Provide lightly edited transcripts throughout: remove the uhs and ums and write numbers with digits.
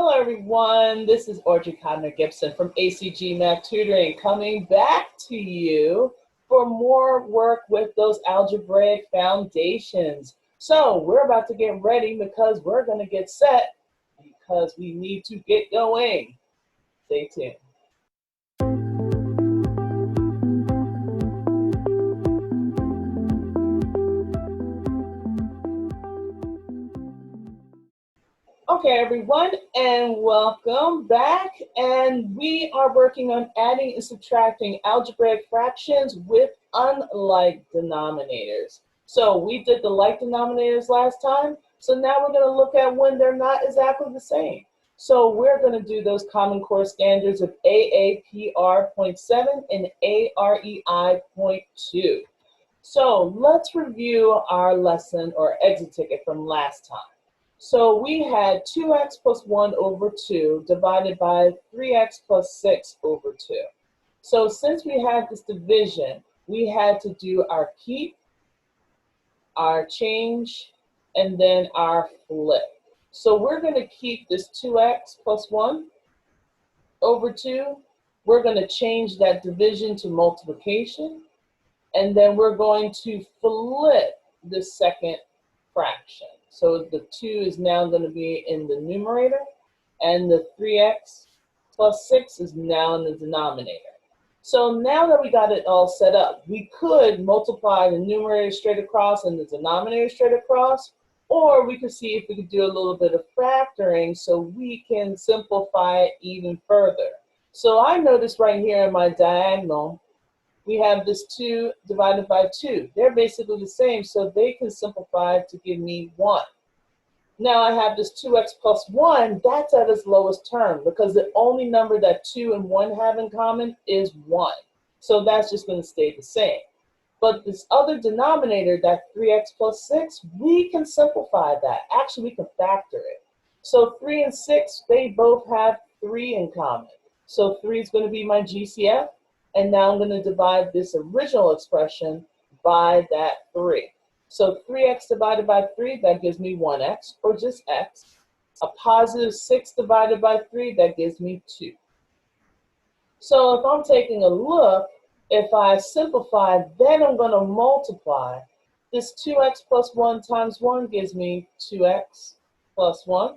Hello everyone, this is Audrey Codner-Gibson from ACG Math Tutoring coming back to you for more work with those algebraic foundations. So we're about to get ready because we're going to get set because we need to get going. Stay tuned. Okay, everyone, and welcome back. And we are working on adding and subtracting algebraic fractions with unlike denominators. So we did the like denominators last time. So now we're going to look at when they're not exactly the same. So we're going to do those Common Core standards of AAPR 0.7 and AREI 0.2. So let's review our lesson or exit ticket from last time. So we had 2x plus 1 over 2 divided by 3x plus 6 over 2. So since we had this division, we had to do our keep, our change, and then our flip. So we're going to keep this 2x plus 1 over 2. We're going to change that division to multiplication. And then we're going to flip the second fraction. So the 2 is now going to be in the numerator, and the 3x plus 6 is now in the denominator. So now that we got it all set up, we could multiply the numerator straight across and the denominator straight across, or we could see if we could do a little bit of factoring so we can simplify it even further. So I noticed right here in my diagonal, we have this 2 divided by 2. They're basically the same, so they can simplify to give me 1. Now I have this 2x plus 1. That's at its lowest term because the only number that 2 and 1 have in common is 1. So that's just going to stay the same. But this other denominator, that 3x plus 6, we can simplify that. Actually, we can factor it. So 3 and 6, they both have 3 in common. So 3 is going to be my GCF. And now I'm going to divide this original expression by that 3. So 3x divided by 3, that gives me 1x, or just x. A positive 6 divided by 3, that gives me 2. So if I'm taking a look, if I simplify, then I'm going to multiply. This 2x plus 1 times 1 gives me 2x plus 1.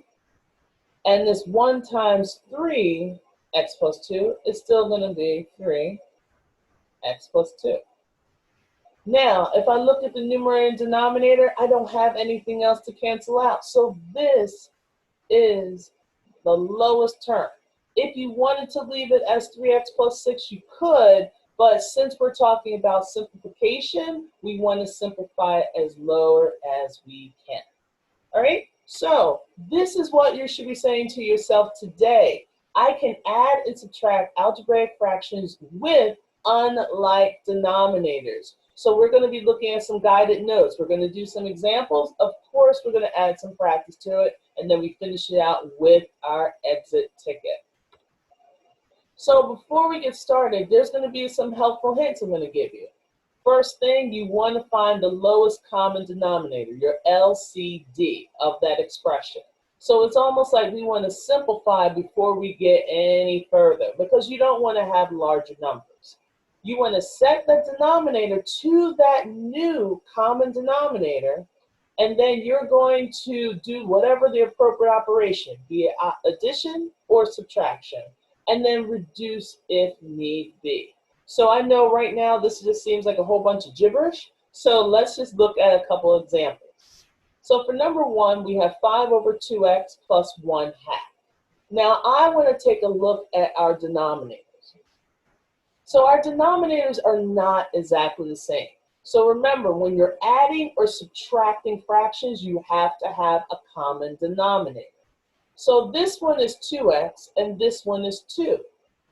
And this 1 times 3, x plus 2, is still going to be 3. X plus 2. Now, if I look at the numerator and denominator, I don't have anything else to cancel out. So this is the lowest term. If you wanted to leave it as 3x plus 6, you could, but since we're talking about simplification, we want to simplify it as lower as we can. All right? So this is what you should be saying to yourself today. I can add and subtract algebraic fractions with unlike denominators. So we're going to be looking at some guided notes. We're going to do some examples. Of course, we're going to add some practice to it, and then we finish it out with our exit ticket. So before we get started, there's going to be some helpful hints I'm going to give you. First thing, you want to find the lowest common denominator, your LCD of that expression. So it's almost like we want to simplify before we get any further because you don't want to have larger numbers. You want to set the denominator to that new common denominator, and then you're going to do whatever the appropriate operation, be it addition or subtraction, and then reduce if need be. So I know right now this just seems like a whole bunch of gibberish, so let's just look at a couple of examples. So for number 1, we have 5 over 2x plus 1/2. Now I want to take a look at our denominators. So our denominators are not exactly the same. So remember, when you're adding or subtracting fractions, you have to have a common denominator. So this one is 2x and this one is 2.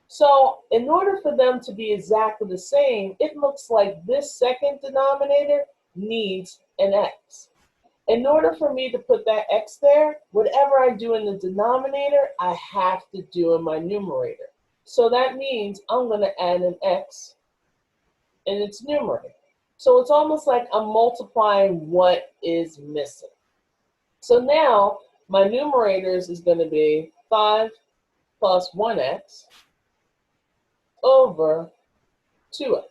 So in order for them to be exactly the same, it looks like this second denominator needs an x. In order for me to put that x there, whatever I do in the denominator, I have to do in my numerator. So that means I'm going to add an x in its numerator. So it's almost like I'm multiplying what is missing. So now my numerators is going to be 5 plus 1x over 2x.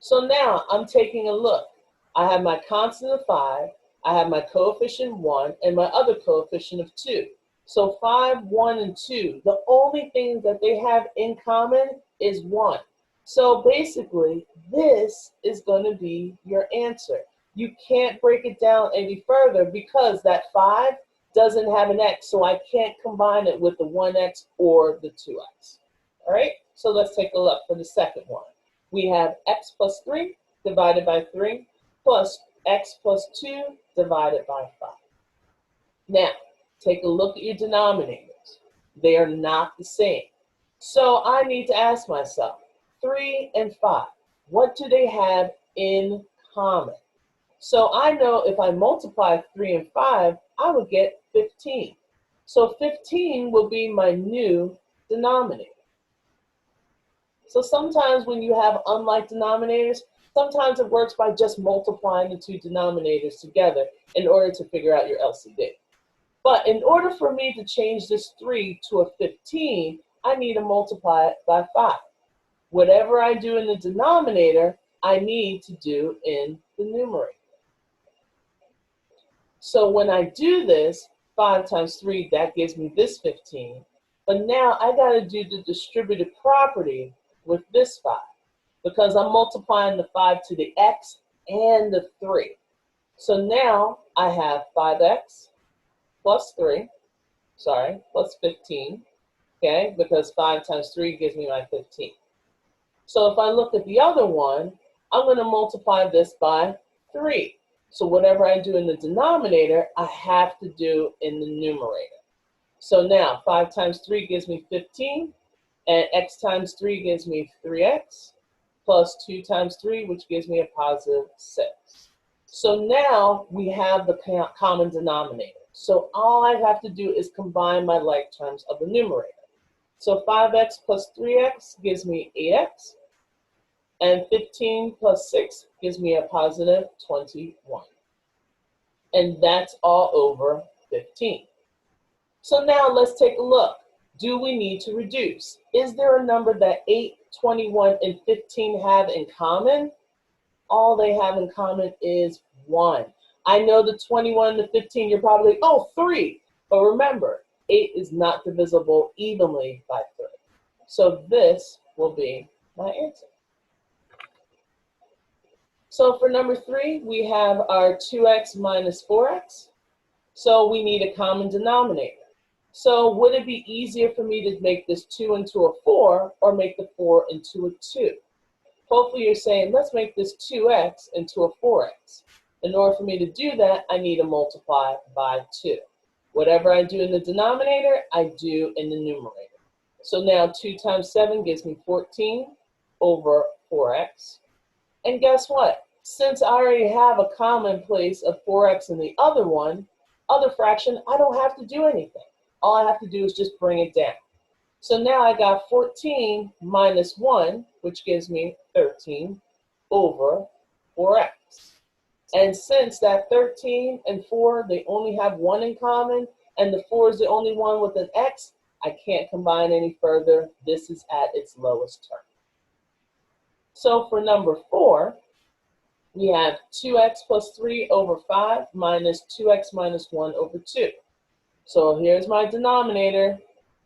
So now I'm taking a look. I have my constant of 5, I have my coefficient 1, and my other coefficient of 2. So 5, 1, and 2, the only thing that they have in common is 1. So basically, this is going to be your answer. You can't break it down any further because that 5 doesn't have an x, so I can't combine it with the 1x or the 2x. All right, so let's take a look for the second one. We have x plus 3 divided by 3 plus x plus 2 divided by 5. Now, take a look at your denominators. They are not the same. So I need to ask myself, 3 and 5, what do they have in common? So I know if I multiply 3 and 5, I would get 15. So 15 will be my new denominator. So sometimes when you have unlike denominators, sometimes it works by just multiplying the two denominators together in order to figure out your LCD. But in order for me to change this 3 to a 15, I need to multiply it by 5. Whatever I do in the denominator, I need to do in the numerator. So when I do this, 5 times 3, that gives me this 15. But now I got to do the distributive property with this 5 because I'm multiplying the 5 to the x and the 3. So now I have 5x plus 15, okay, because 5 times 3 gives me my 15. So if I look at the other one, I'm going to multiply this by 3. So whatever I do in the denominator, I have to do in the numerator. So now 5 times 3 gives me 15, and x times 3 gives me 3x, plus 2 times 3, which gives me a positive 6. So now we have the common denominator. So all I have to do is combine my like terms of the numerator. So 5x plus 3x gives me 8x, and 15 plus 6 gives me a positive 21. And that's all over 15. So now let's take a look. Do we need to reduce? Is there a number that 8, 21, and 15 have in common? All they have in common is 1. I know the 21 and the 15, you're probably, oh, 3. But remember, 8 is not divisible evenly by 3. So this will be my answer. So for number 3, we have our 2x minus 4x. So we need a common denominator. So would it be easier for me to make this 2 into a 4 or make the 4 into a 2? Hopefully you're saying, let's make this 2x into a 4x. In order for me to do that, I need to multiply by 2. Whatever I do in the denominator, I do in the numerator. So now 2 times 7 gives me 14 over 4x. And guess what? Since I already have a common place of 4x in the other fraction, I don't have to do anything. All I have to do is just bring it down. So now I got 14 minus 1, which gives me 13 over 4x. And since that 13 and 4, they only have 1 in common, and the 4 is the only one with an x, I can't combine any further. This is at its lowest term. So for number 4, we have 2x plus 3 over 5 minus 2x minus 1 over 2. So here's my denominator.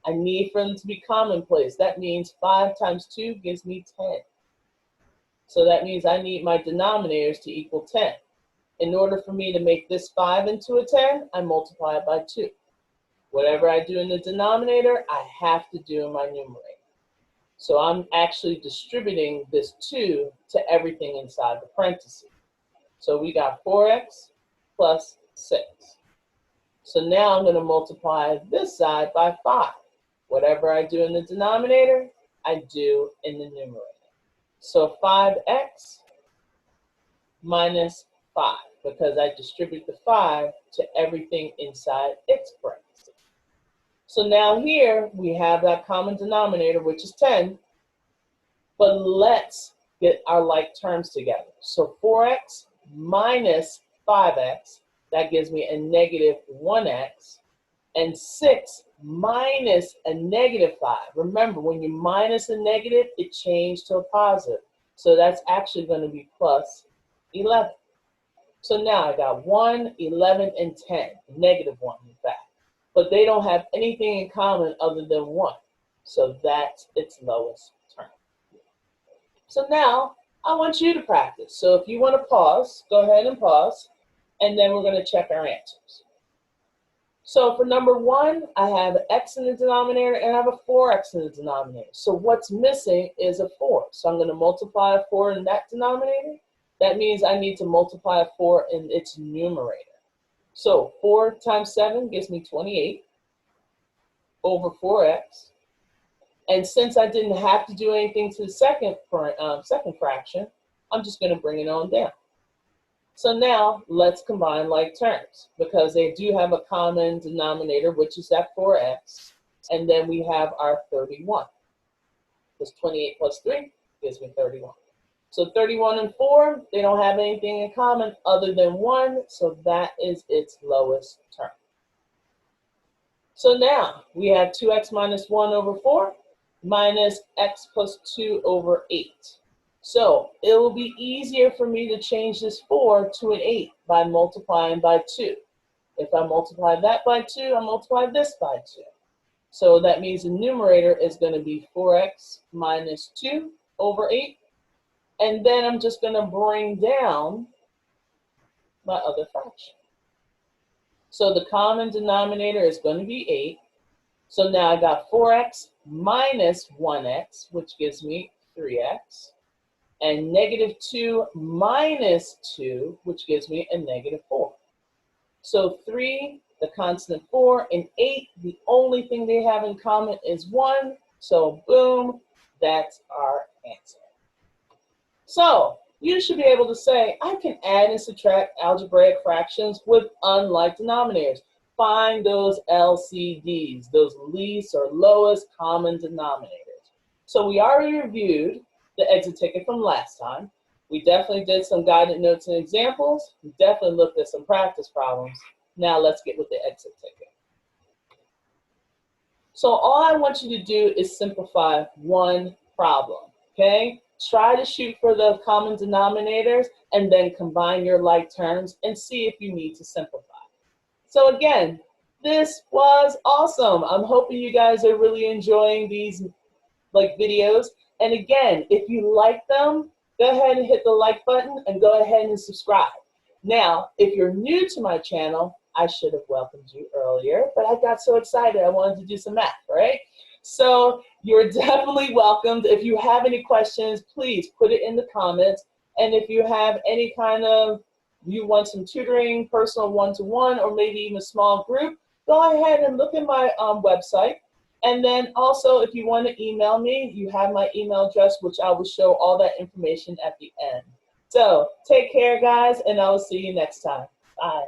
I need for them to be commonplace. That means 5 times 2 gives me 10. So that means I need my denominators to equal 10. In order for me to make this 5 into a 10, I multiply it by 2. Whatever I do in the denominator, I have to do in my numerator. So I'm actually distributing this 2 to everything inside the parentheses. So we got 4x plus 6. So now I'm going to multiply this side by 5. Whatever I do in the denominator, I do in the numerator. So 5x minus 5, because I distribute the 5 to everything inside its parentheses. So now here we have that common denominator, which is 10. But let's get our like terms together. So 4x minus 5x, that gives me a negative 1x. And 6 minus a -5. Remember, when you minus a negative, it changed to a positive. So that's actually going to be plus 11. So now I got 1, 11, and 10, -1 in fact. But they don't have anything in common other than 1. So that's its lowest term. So now I want you to practice. So if you want to pause, go ahead and pause, and then we're going to check our answers. So for number 1, I have an x in the denominator and I have a 4x in the denominator. So what's missing is a 4. So I'm going to multiply a 4 in that denominator. That means I need to multiply a 4 in its numerator. So 4 times 7 gives me 28 over 4x. And since I didn't have to do anything to the second fraction, I'm just going to bring it on down. So now let's combine like terms because they do have a common denominator, which is that 4x. And then we have our 31. Because 28 plus 3 gives me 31. So 31 and 4, they don't have anything in common other than 1. So that is its lowest term. So now we have 2x minus 1 over 4 minus x plus 2 over 8. So it will be easier for me to change this 4 to an 8 by multiplying by 2. If I multiply that by 2, I multiply this by 2. So that means the numerator is going to be 4x minus 2 over 8. And then I'm just going to bring down my other fraction. So the common denominator is going to be 8. So now I got 4x minus 1x, which gives me 3x. And -2 minus 2, which gives me a -4. So 3, the constant 4, and 8, the only thing they have in common is 1. So boom, that's our answer. So you should be able to say, I can add and subtract algebraic fractions with unlike denominators. Find those LCDs, those least or lowest common denominators. So we already reviewed the exit ticket from last time. We definitely did some guided notes and examples. We definitely looked at some practice problems. Now let's get with the exit ticket. So all I want you to do is simplify one problem, okay? Try to shoot for the common denominators and then combine your like terms and see if you need to simplify. So again, this was awesome. I'm hoping you guys are really enjoying these videos. And again, if you like them, go ahead and hit the like button and go ahead and subscribe. Now, if you're new to my channel, I should have welcomed you earlier, but I got so excited I wanted to do some math, right? So you're definitely welcomed. If you have any questions, please put it in the comments. And if you have any kind of, you want some tutoring, personal one-to-one, or maybe even a small group, go ahead and look at my website. And then also, if you want to email me, you have my email address, which I will show all that information at the end. So take care, guys, and I will see you next time. Bye.